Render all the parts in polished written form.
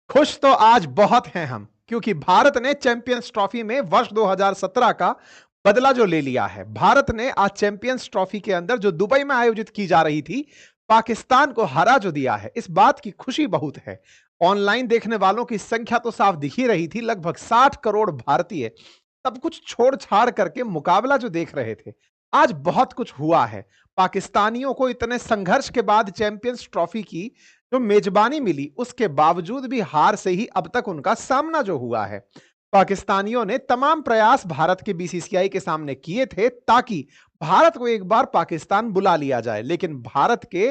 खुश तो आज बहुत हैं हम क्योंकि भारत ने चैंपियंस ट्रॉफी में वर्ष 2017 का बदला जो ले लिया है। भारत ने आज चैंपियंस ट्रॉफी के अंदर जो दुबई में आयोजित की जा रही थी, पाकिस्तान को हरा जो दिया है, इस बात की खुशी बहुत है। ऑनलाइन देखने वालों की संख्या तो साफ दिख ही रही थी, लगभग 60 करोड़ भारतीय सब कुछ छोड़ छाड़ करके मुकाबला जो देख रहे थे। आज बहुत कुछ हुआ है। पाकिस्तानियों को इतने संघर्ष के बाद चैंपियंस ट्रॉफी की जो मेजबानी मिली, उसके बावजूद भी हार से ही अब तक उनका सामना जो हुआ है। पाकिस्तानियों ने तमाम प्रयास भारत के बीसीसीआई के सामने किए थे ताकि भारत को एक बार पाकिस्तान बुला लिया जाए, लेकिन भारत के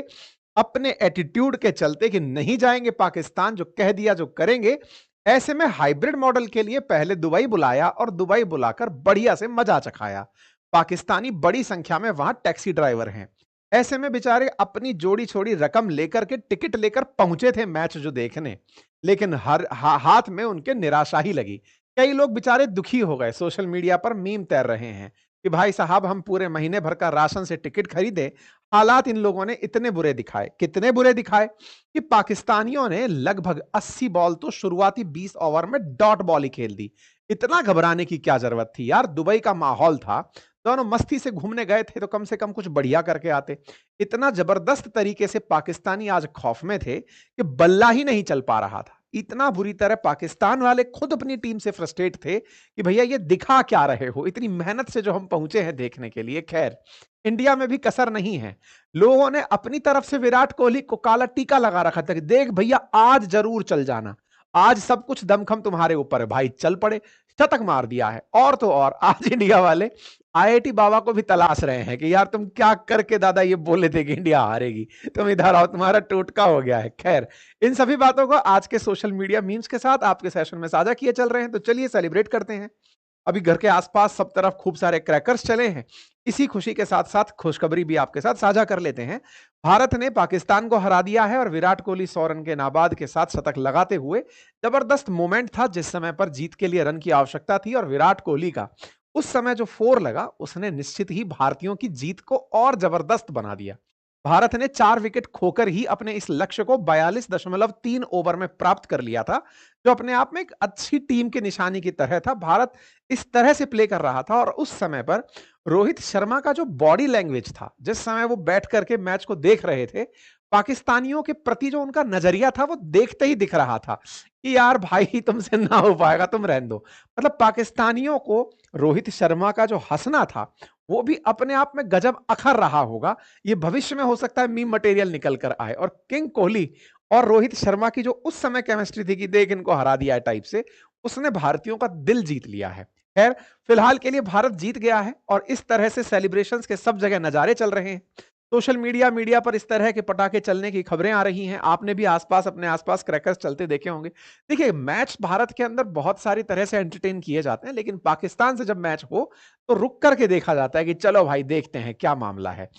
अपने एटीट्यूड के चलते कि नहीं जाएंगे पाकिस्तान, जो कह दिया जो करेंगे, ऐसे में हाइब्रिड मॉडल के लिए पहले दुबई बुलाया और दुबई बुलाकर बढ़िया से मजा चखाया। पाकिस्तानी बड़ी संख्या में वहां टैक्सी ड्राइवर हैं। ऐसे में बेचारे अपनी जोड़ी छोड़ी रकम लेकर के टिकट लेकर पहुंचे थे मैच जो देखने, लेकिन हाथ में उनके निराशा ही लगी। कई लोग बेचारे दुखी हो गए, सोशल मीडिया पर मीम तैर रहे हैं कि भाई साहब हम पूरे महीने भर का राशन से टिकट खरीदे, हालात इन लोगों ने इतने बुरे दिखाए। कितने बुरे दिखाए कि पाकिस्तानियों ने लगभग 80 बॉल तो शुरुआती 20 ओवर में डॉट बॉल ही खेल दी। इतना घबराने की क्या जरूरत थी यार, दुबई का माहौल था, दोनों मस्ती से घूमने गए थे तो कम से कम कुछ बढ़िया करके आते। इतना जबरदस्त तरीके से पाकिस्तानी आज खौफ में थे कि बल्ला ही नहीं चल पा रहा था। इतना बुरी तरह पाकिस्तान वाले खुद अपनी टीम से फ्रस्ट्रेट थे कि भैया ये दिखा क्या रहे हो, इतनी मेहनत से जो हम पहुंचे हैं देखने के लिए। खैर, इंडिया में भी कसर नहीं है, लोगों ने अपनी तरफ से विराट कोहली को काला टीका लगा रखा था कि देख भैया आज जरूर चल जाना, आज सब कुछ दमखम तुम्हारे ऊपर है। भाई चल पड़े, शतक मार दिया है। और तो और आज इंडिया वाले आईआईटी बाबा को भी तलाश रहे हैं कि यार तुम क्या करके दादा ये बोले थे कि इंडिया हारेगी, तुम इधर आओ, तुम्हारा टोटका हो गया है। खैर, इन सभी बातों को आज के सोशल मीडिया मीम्स के साथ आपके सेशन में साझा किए चल रहे हैं, तो चलिए सेलिब्रेट करते हैं। अभी घर के आसपास सब तरफ खूब सारे क्रैकर्स चले हैं। इसी खुशी के साथ साथ खुशखबरी भी आपके साथ साझा कर लेते हैं। भारत ने पाकिस्तान को हरा दिया है और विराट कोहली 100 रन के नाबाद के साथ शतक लगाते हुए, जबरदस्त मोमेंट था जिस समय पर जीत के लिए रन की आवश्यकता थी, और विराट कोहली का उस समय जो फोर लगा उसने निश्चित ही भारतीयों की जीत को और जबरदस्त बना दिया। भारत ने 4 विकेट खोकर ही अपने इस लक्ष्य को 42.3 ओवर में प्राप्त कर लिया था, जो अपने आप में एक अच्छी टीम की निशानी की तरह था। भारत इस तरह से प्ले कर रहा था और उस समय पर रोहित शर्मा का जो बॉडी लैंग्वेज था, जिस समय वो बैठ करके मैच को देख रहे थे, पाकिस्तानियों के प्रति जो उनका नजरिया था वो देखते ही दिख रहा था कि यार भाई तुमसे ना हो पाएगा, तुम रहने दो। मतलब पाकिस्तानियों को रोहित शर्मा का जो हंसना था वो भी अपने आप में गजब अखर रहा होगा। ये भविष्य में हो सकता है मीम मटेरियल निकल कर आए। और किंग कोहली और रोहित शर्मा की जो उस समय केमिस्ट्री थी कि देख इनको हरा दिया है टाइप से, उसने भारतीयों का दिल जीत लिया है। खैर, फिलहाल के लिए भारत जीत गया है और इस तरह से सेलिब्रेशंस के सब जगह नजारे चल रहे हैं। सोशल मीडिया पर इस तरह के पटाखे चलने की खबरें आ रही हैं। आपने भी आसपास अपने आसपास क्रैकर्स चलते देखे होंगे। देखिए, मैच भारत के अंदर बहुत सारी तरह से एंटरटेन किए जाते हैं, लेकिन पाकिस्तान से जब मैच हो तो रुक करके देखा जाता है कि चलो भाई देखते हैं क्या मामला है।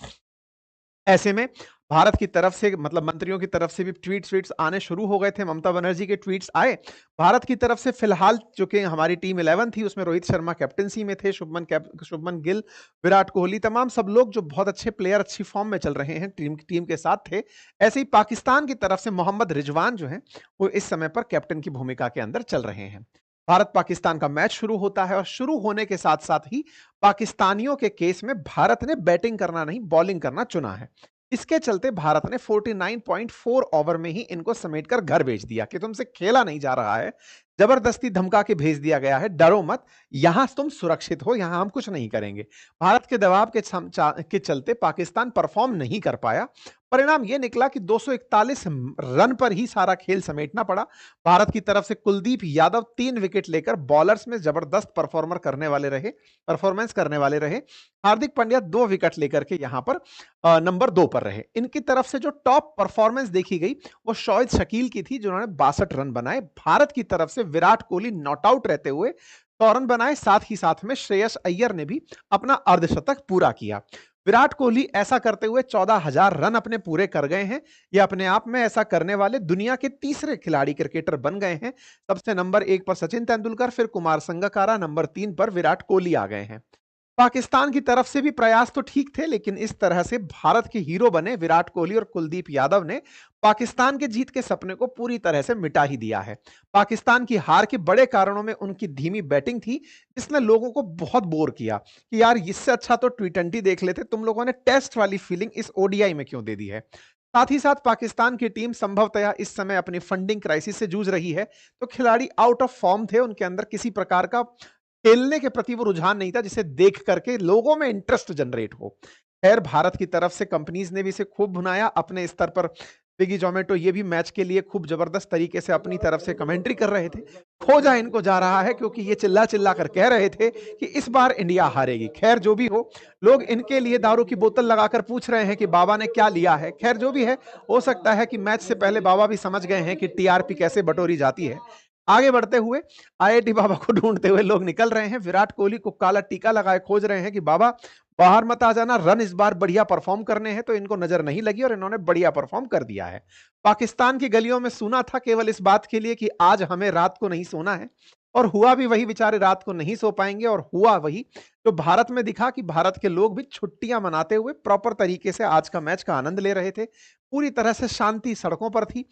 ऐसे में भारत की तरफ से, मतलब मंत्रियों की तरफ से भी ट्वीट्स आने शुरू हो गए थे। ममता बनर्जी के ट्वीट्स आए। भारत की तरफ से फिलहाल जो कि हमारी टीम 11 थी उसमें रोहित शर्मा कैप्टनसी में थे, शुभमन गिल, विराट कोहली, तमाम सब लोग जो बहुत अच्छे प्लेयर, अच्छी फॉर्म में चल रहे हैं, टीम के साथ थे। ऐसे ही पाकिस्तान की तरफ से मोहम्मद रिजवान जो है वो इस समय पर कैप्टन की भूमिका के अंदर चल रहे हैं। भारत पाकिस्तान का मैच शुरू होता है और शुरू होने के साथ साथ ही पाकिस्तानियों के केस में भारत ने बैटिंग करना नहीं, बॉलिंग करना चुना है। इसके चलते भारत ने 49.4 ओवर में ही इनको समेटकर घर भेज दिया कि तुमसे खेला नहीं जा रहा है, जबरदस्ती धमका के भेज दिया गया है, डरो मत, यहां तुम सुरक्षित हो, यहां हम कुछ नहीं करेंगे। भारत के दबाव के चलते पाकिस्तान परफॉर्म नहीं कर पाया। परिणाम यह निकला कि 241 रन पर ही सारा खेल समेटना पड़ा। भारत की तरफ से कुलदीप यादव 3 विकेट लेकर बॉलर्स में जबरदस्त परफॉर्मेंस करने वाले रहे। हार्दिक पांड्या 2 विकेट लेकर के यहां पर नंबर 2 पर रहे। इनकी तरफ से जो टॉप परफॉर्मेंस देखी गई वो शोएब शकील की थी, जिन्होंने 62 रन बनाए। भारत की तरफ से विराट कोहली नॉट आउट रहते हुए 100 रन बनाए, साथ ही साथ में श्रेयस अय्यर ने भी अपना अर्धशतक पूरा किया। विराट कोहली ऐसा करते हुए 14,000 रन अपने पूरे कर गए हैं। ये अपने आप में ऐसा करने वाले दुनिया के तीसरे खिलाड़ी क्रिकेटर बन गए हैं। सबसे नंबर 1 पर सचिन तेंदुलकर, फिर कुमार संगकारा, नंबर 3 पर विराट कोहली आ गए हैं। पाकिस्तान की तरफ से भी प्रयास तो ठीक थे, लेकिन इस तरह से भारत के हीरो बने विराट कोहली और कुलदीप यादव ने पाकिस्तान के जीत के सपने को पूरी तरह से मिटा ही दिया है। पाकिस्तान की हार के बड़े कारणों में उनकी धीमी बैटिंग थी, जिसने लोगों को बहुत बोर किया कि यार इससे अच्छा तो टी20 देख लेते, तुम लोगों ने टेस्ट वाली फीलिंग इस ओडीआई में क्यों दे दी है। साथ ही साथ पाकिस्तान की टीम संभवतया इस समय अपनी फंडिंग क्राइसिस से जूझ रही है, तो खिलाड़ी आउट ऑफ फॉर्म थे, उनके अंदर किसी प्रकार का खेलने के प्रति वो रुझान नहीं था जिसे देख करके लोगों में इंटरेस्ट जनरेट हो। खैर, भारत की तरफ से कंपनीज ने भी इसे खूब भुनाया अपने स्तर पर। स्विगी जोमेटो ये भी मैच के लिए खूब जबरदस्त तरीके से अपनी तरफ से कमेंट्री कर रहे थे। खोजा इनको जा रहा है क्योंकि ये चिल्ला चिल्ला कर कह रहे थे कि इस बार इंडिया हारेगी। खैर जो भी हो, लोग इनके लिए दारू की बोतल लगाकर पूछ रहे हैं कि बाबा ने क्या लिया है। खैर जो भी है, हो सकता है कि मैच से पहले बाबा भी समझ गए हैं कि टीआरपी कैसे बटोरी जाती है। आगे बढ़ते हुए आईआईटी बाबा को ढूंढते हुए लोग निकल रहे हैं। विराट कोहली को काला टीका लगाए खोज रहे हैं कि बाबा बाहर मत आ जाना, रन इस बार बढ़िया परफॉर्म करने हैं। तो इनको नजर नहीं लगी और इन्होंने बढ़िया परफॉर्म कर दिया है। पाकिस्तान की गलियों में सुना था केवल इस बात के लिए कि आज हमें रात को नहीं सोना है, और हुआ भी वही। बेचारे रात को नहीं सो पाएंगे, और हुआ वही जो भारत में दिखा कि भारत के लोग भी छुट्टियां मनाते हुए प्रॉपर तरीके से आज का मैच का आनंद ले रहे थे। पूरी तरह से शांति सड़कों पर थी।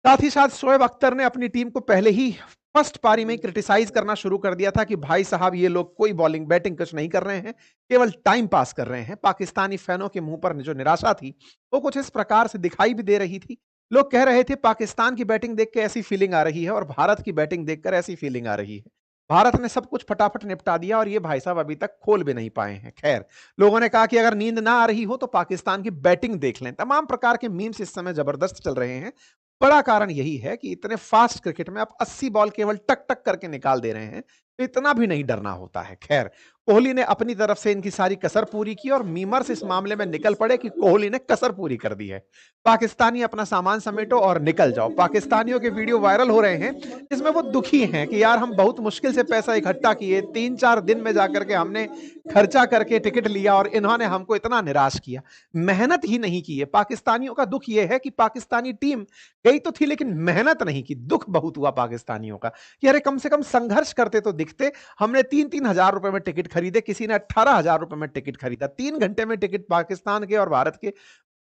साथ ही साथ शोएब अख्तर ने अपनी टीम को पहले ही फर्स्ट पारी में क्रिटिसाइज करना शुरू कर दिया था कि भाई साहब ये लोग कोई बॉलिंग बैटिंग कुछ नहीं कर रहे हैं, केवल टाइम पास कर रहे हैं। पाकिस्तानी फैनों के मुंह पर जो निराशा थी वो कुछ इस प्रकार से दिखाई भी दे रही थी। लोग कह रहे थे पाकिस्तान की बैटिंग देख के ऐसी फीलिंग आ रही है और भारत की बैटिंग देखकर ऐसी फीलिंग आ रही है। भारत ने सब कुछ फटाफट निपटा दिया और ये भाई साहब अभी तक खोल भी नहीं पाए हैं। खैर, लोगों ने कहा कि अगर नींद ना आ रही हो तो पाकिस्तान की बैटिंग देख लें। तमाम प्रकार के मीम्स इस समय जबरदस्त चल रहे हैं। बड़ा कारण यही है कि इतने फास्ट क्रिकेट में आप 80 बॉल केवल टक टक करके निकाल दे रहे हैं, तो इतना भी नहीं डरना होता है। खैर, कोहली ने अपनी तरफ से इनकी सारी कसर पूरी की और मीमर्स इस मामले में निकल पड़े कि कोहली ने कसर पूरी कर दी है। पाकिस्तानी अपना सामान समेटो और निकल जाओ। पाकिस्तानियों के वीडियो वायरल हो रहे हैं, इसमें वो दुखी हैं कि यार हम बहुत मुश्किल से पैसा इकट्ठा किए, 3-4 दिन में जाकर के हमने खर्चा करके टिकट लिया और इन्होंने हमको इतना निराश किया। मेहनत ही नहीं की है। पाकिस्तानियों का दुख यह है कि पाकिस्तानी टीम गई तो थी लेकिन मेहनत नहीं की। दुख बहुत हुआ पाकिस्तानियों का कि अरे कम से कम संघर्ष करते तो दिखते। हमने 3-3 हजार रुपए में टिकट खरीदे, किसी ने 18,000 रुपए में टिकट खरीदा। 3 घंटे में टिकट पाकिस्तान के और भारत के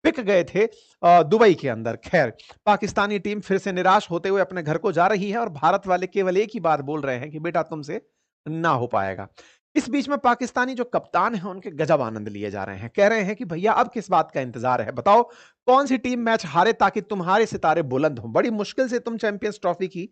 बिक गए थे दुबई के अंदर। खैर, पाकिस्तानी टीम फिर से निराश होते हुए अपने घर को जा रही है और भारत वाले केवल एक ही बात बोल रहे हैं कि बेटा तुमसे ना हो पाएगा। इस बीच में पाकिस्तानी जो कप्तान हैं उनके गजब आनंद लिए जा रहे हैं। कह रहे हैं कि भैया अब किस बात का इंतजार है, बताओ कौन सी टीम मैच हारे ताकि तुम्हारे सितारे बुलंद हों। बड़ी मुश्किल से तुम चैंपियंस ट्रॉफी की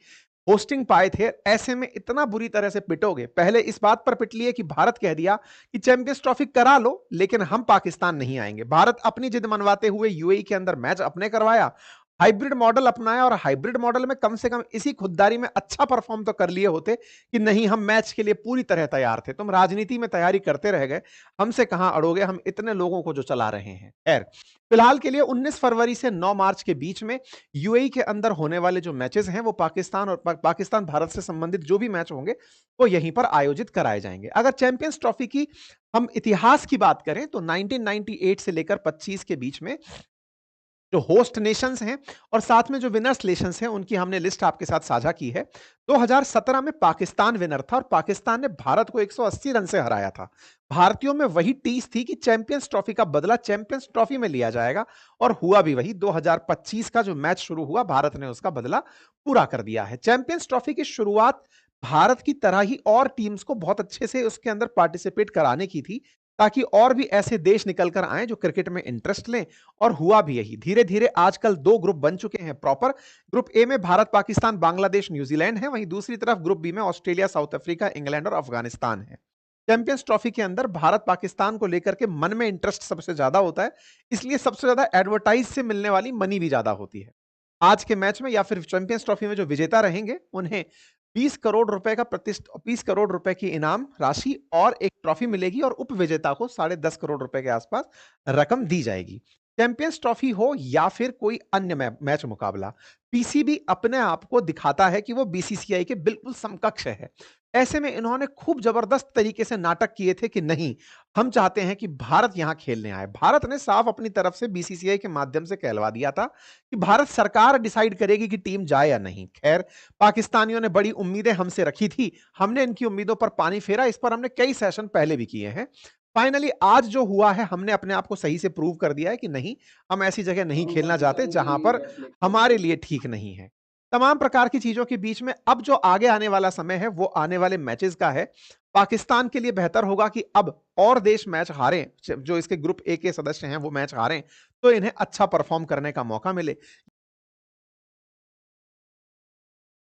होस्टिंग पाए थे, ऐसे में इतना बुरी तरह से पिटोगे। पहले इस बात पर पिट लिए कि भारत कह दिया कि चैंपियंस ट्रॉफी करा लो लेकिन हम पाकिस्तान नहीं आएंगे। भारत अपनी जिद मनवाते हुए यूएई के अंदर मैच अपने करवाया, हाइब्रिड मॉडल अपनाया, और हाइब्रिड मॉडल में कम से कम इसी खुददारी में अच्छा परफॉर्म तो कर लिए होते कि नहीं हम मैच के लिए पूरी तरह तैयार थे। तुम राजनीति में तैयारी करते रह गए, हमसे कहां अड़ोगे, हम इतने लोगों को जो चला रहे हैं। खैर, फिलहाल के लिए 19 फरवरी से 9 मार्च के बीच में यूएई के अंदर होने वाले जो मैचेस हैं वो पाकिस्तान भारत से संबंधित जो भी मैच होंगे वो यहीं पर आयोजित कराए जाएंगे। अगर चैंपियंस ट्रॉफी की हम इतिहास की बात करें तो 1998 से लेकर 25 के बीच में जो होस्ट नेशंस हैं और साथ में जो विनर्स नेशंस हैं उनकी हमने लिस्ट आपके साथ साझा की है। 2017 में पाकिस्तान विनर था और पाकिस्तान ने भारत को 180 रन से हराया था। भारतीयों में वही टीस थी कि चैंपियंस ट्रॉफी का बदला चैंपियंस ट्रॉफी में लिया जाएगा, और हुआ भी वही। 2025 का जो मैच शुरू हुआ भारत ने उसका बदला पूरा कर दिया है। चैंपियंस ट्रॉफी की शुरुआत भारत की तरह ही और टीम्स को बहुत अच्छे से उसके अंदर पार्टिसिपेट कराने की थी, ताकि और भी ऐसे देश निकलकर आए जो क्रिकेट में इंटरेस्ट लें, और हुआ भी यही। धीरे धीरे आजकल 2 ग्रुप बन चुके हैं प्रॉपर। ग्रुप ए में भारत, पाकिस्तान, बांग्लादेश, न्यूजीलैंड है, वहीं दूसरी तरफ ग्रुप बी में ऑस्ट्रेलिया, साउथ अफ्रीका, इंग्लैंड और अफगानिस्तान है। चैंपियंस ट्रॉफी के अंदर भारत पाकिस्तान को लेकर के मन में इंटरेस्ट सबसे ज्यादा होता है, इसलिए सबसे ज्यादा एडवर्टाइज से मिलने वाली मनी भी ज्यादा होती है। आज के मैच में या फिर चैंपियंस ट्रॉफी में जो विजेता रहेंगे उन्हें 20 करोड़ रुपए का 20 करोड़ रुपए की इनाम राशि और एक ट्रॉफी मिलेगी, और उप विजेता को 10.5 करोड़ रुपए के आसपास रकम दी जाएगी। चैंपियंस ट्रॉफी हो या फिर कोई अन्य मैच मुकाबला, पीसीबी अपने आप को दिखाता है कि वो बीसीसीआई के बिल्कुल समकक्ष है। ऐसे में इन्होंने खूब जबरदस्त तरीके से नाटक किए थे कि नहीं, हम चाहते हैं कि भारत यहां खेलने आए। भारत ने साफ अपनी तरफ से बीसीसीआई के माध्यम से कहलवा दिया था कि भारत सरकार डिसाइड करेगी कि टीम जाए या नहीं। खैर, पाकिस्तानियों ने बड़ी उम्मीदें हमसे रखी थी, हमने इनकी उम्मीदों पर पानी फेरा। इस पर हमने कई सेशन पहले भी किए हैं। फाइनली आज जो हुआ है, हमने अपने आप को सही से प्रूव कर दिया है कि नहीं, हम ऐसी जगह नहीं खेलना चाहते जहां पर हमारे लिए ठीक नहीं है। तमाम प्रकार की चीजों के बीच में अब जो आगे आने वाला समय है वो आने वाले मैचेस का है। पाकिस्तान के लिए बेहतर होगा कि अब और देश मैच हारें, जो इसके ग्रुप ए के सदस्य हैं वो मैच हारें, तो इन्हें अच्छा परफॉर्म करने का मौका मिले।